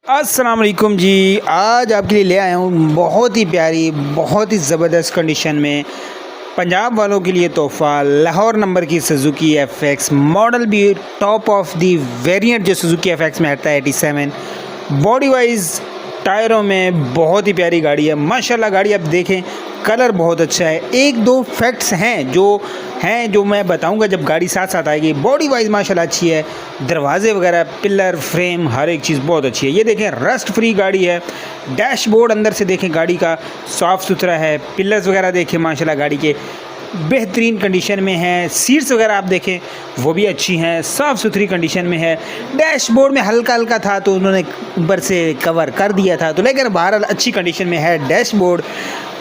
अस्सलाम वालेकुम जी। आज आपके लिए ले आया हूँ बहुत ही प्यारी, बहुत ही ज़बरदस्त कंडीशन में पंजाब वालों के लिए तोहफ़ा लाहौर नंबर की सुजुकी FX। मॉडल भी टॉप ऑफ दी वेरिएंट जो सुजुकी FX में आता है 87। बॉडी वाइज टायरों में बहुत ही प्यारी गाड़ी है माशाल्लाह। गाड़ी आप देखें, कलर बहुत अच्छा है। एक दो फैक्ट्स हैं जो मैं बताऊंगा जब गाड़ी साथ साथ आएगी। बॉडी वाइज माशाल्लाह अच्छी है, दरवाजे वगैरह, पिलर, फ्रेम, हर एक चीज़ बहुत अच्छी है। ये देखें, रस्ट फ्री गाड़ी है। डैशबोर्ड अंदर से देखें, गाड़ी का साफ़ सुथरा है। पिलर्स वगैरह देखें माशाल्लाह गाड़ी के बेहतरीन कंडीशन में है। सीट्स वगैरह आप देखें वो भी अच्छी हैं, साफ़ सुथरी कंडीशन में है। डैशबोर्ड में हल्का हल्का था तो उन्होंने ऊपर से कवर कर दिया था, तो लेकिन बहरहाल अच्छी कंडीशन में है डैशबोर्ड।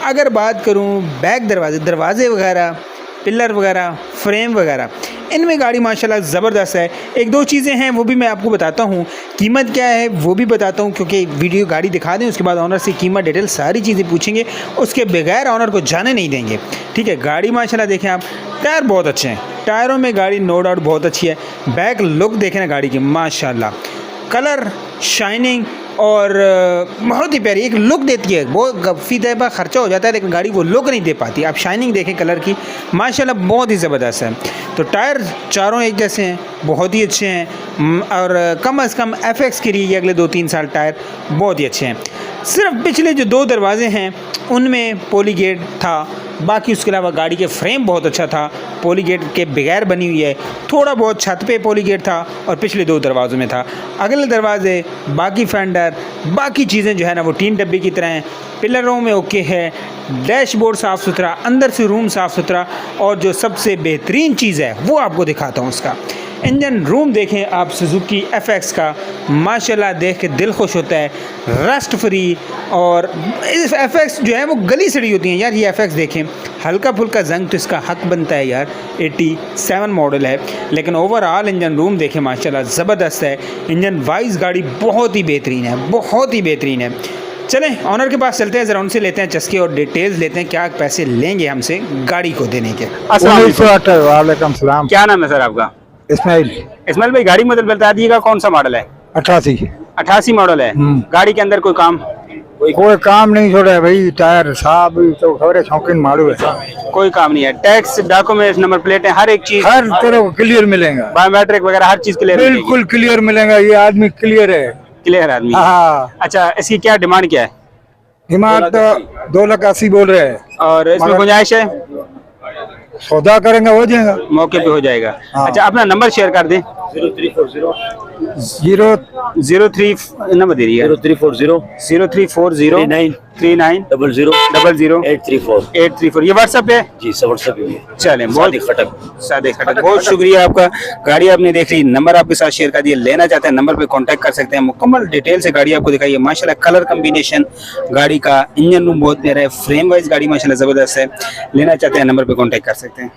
अगर बात करूं बैक दरवाजे वगैरह, पिलर वगैरह, फ्रेम वगैरह, इनमें गाड़ी माशाल्लाह ज़बरदस्त है। एक दो चीज़ें हैं वो भी मैं आपको बताता हूँ, कीमत क्या है वो भी बताता हूँ, क्योंकि वीडियो गाड़ी दिखा दें उसके बाद ऑनर से कीमत डिटेल सारी चीज़ें पूछेंगे, उसके बगैर ऑनर को जाने नहीं देंगे। ठीक है, गाड़ी माशाल्लाह देखें आप, टायर बहुत अच्छे हैं, टायरों में गाड़ी नो डाउट बहुत अच्छी है। बैक लुक देखें ना गाड़ी की माशाल्लाह, कलर, शाइनिंग और बहुत ही प्यारी एक लुक देती है। बहुत गफ़ी तयबा ख़र्चा हो जाता है लेकिन गाड़ी वो लुक नहीं दे पाती। आप शाइनिंग देखें कलर की माशाल्लाह बहुत ही ज़बरदस्त है। तो टायर चारों एक जैसे हैं, बहुत ही अच्छे हैं और कम से कम FX के लिए अगले 2-3 साल टायर बहुत ही अच्छे हैं। सिर्फ पिछले जो 2 दरवाजे हैं उनमें पॉलीगेट था, बाकी उसके अलावा गाड़ी के फ्रेम बहुत अच्छा था, पॉलीगेट के बगैर बनी हुई है। थोड़ा बहुत छत पे पॉलीगेट था और पिछले 2 दरवाज़ों में था। अगले दरवाजे, बाकी फेंडर, बाकी चीज़ें जो है ना वो टीन डब्बे की तरह हैं। पिलरों में ओके है, डैशबोर्ड साफ़ सुथरा, अंदर से रूम साफ़ सुथरा, और जो सबसे बेहतरीन चीज़ है वो आपको दिखाता हूँ उसका इंजन रूम देखें आप सुजुकी FX का, माशाल्लाह देख के दिल खुश होता है। रस्ट फ्री, और इस FX जो है वो गली सड़ी होती हैं यार। ये FX देखें, हल्का फुल्का जंग तो इसका हक बनता है यार। 87 मॉडल है लेकिन ओवरऑल इंजन रूम देखें माशाल्लाह ज़बरदस्त है। इंजन वाइज गाड़ी बहुत ही बेहतरीन है, बहुत ही बेहतरीन है। चलें ऑनर के पास चलते हैं, ज़रा उनसे लेते हैं चस्के और डिटेल्स लेते हैं, क्या पैसे लेंगे हमसे गाड़ी को देने के। वालेकुम सलाम। क्या नाम है सर आपका? इस्माइल भाई, गाड़ी मॉडल बता दीजिएगा, कौन सा मॉडल है? 88 मॉडल है। गाड़ी के अंदर कोई काम नहीं छोड़ा है भाई, टायर साहब तो खबरें शौकीन मालूम है, कोई काम नहीं है। टैक्स, डॉक्यूमेंट्स, नंबर प्लेट है, हर एक चीज हर तरह क्लियर मिलेगा। बायोमेट्रिक वगैरह हर चीज क्लियर, बिल्कुल क्लियर मिलेगा। ये आदमी क्लियर है, क्लियर आदमी। हाँ। अच्छा, इसकी क्या डिमांड क्या है? डिमांड तो 2,80,000 बोल रहे हैं, और इसमें गुंजाइश है? सौदा करेंगे हो जाएगा, मौके पे हो जाएगा। हाँ। अच्छा, अपना नंबर शेयर कर दें। 03 नंबर दे रही है, 0340 39 00 834। ये व्हाट्सएप है जी, सब व्हाट्सएप पे है। चलें, सादे खटक बहुत शुक्रिया आपका। गाड़ी आपने देख ली, नंबर आपके साथ शेयर कर दिया। लेना चाहते हैं नंबर पे कांटेक्ट कर सकते हैं। मुकम्मल डिटेल से गाड़ी आपको दिखाई है माशाल्लाह। कलर कम्बिनेशन गाड़ी का, इंजन रूम बहुत प्यारा है, फ्रेम वाइज गाड़ी माशाल्लाह ज़बरदस्त है। लेना चाहते हैं नंबर पे कांटेक्ट कर सकते हैं।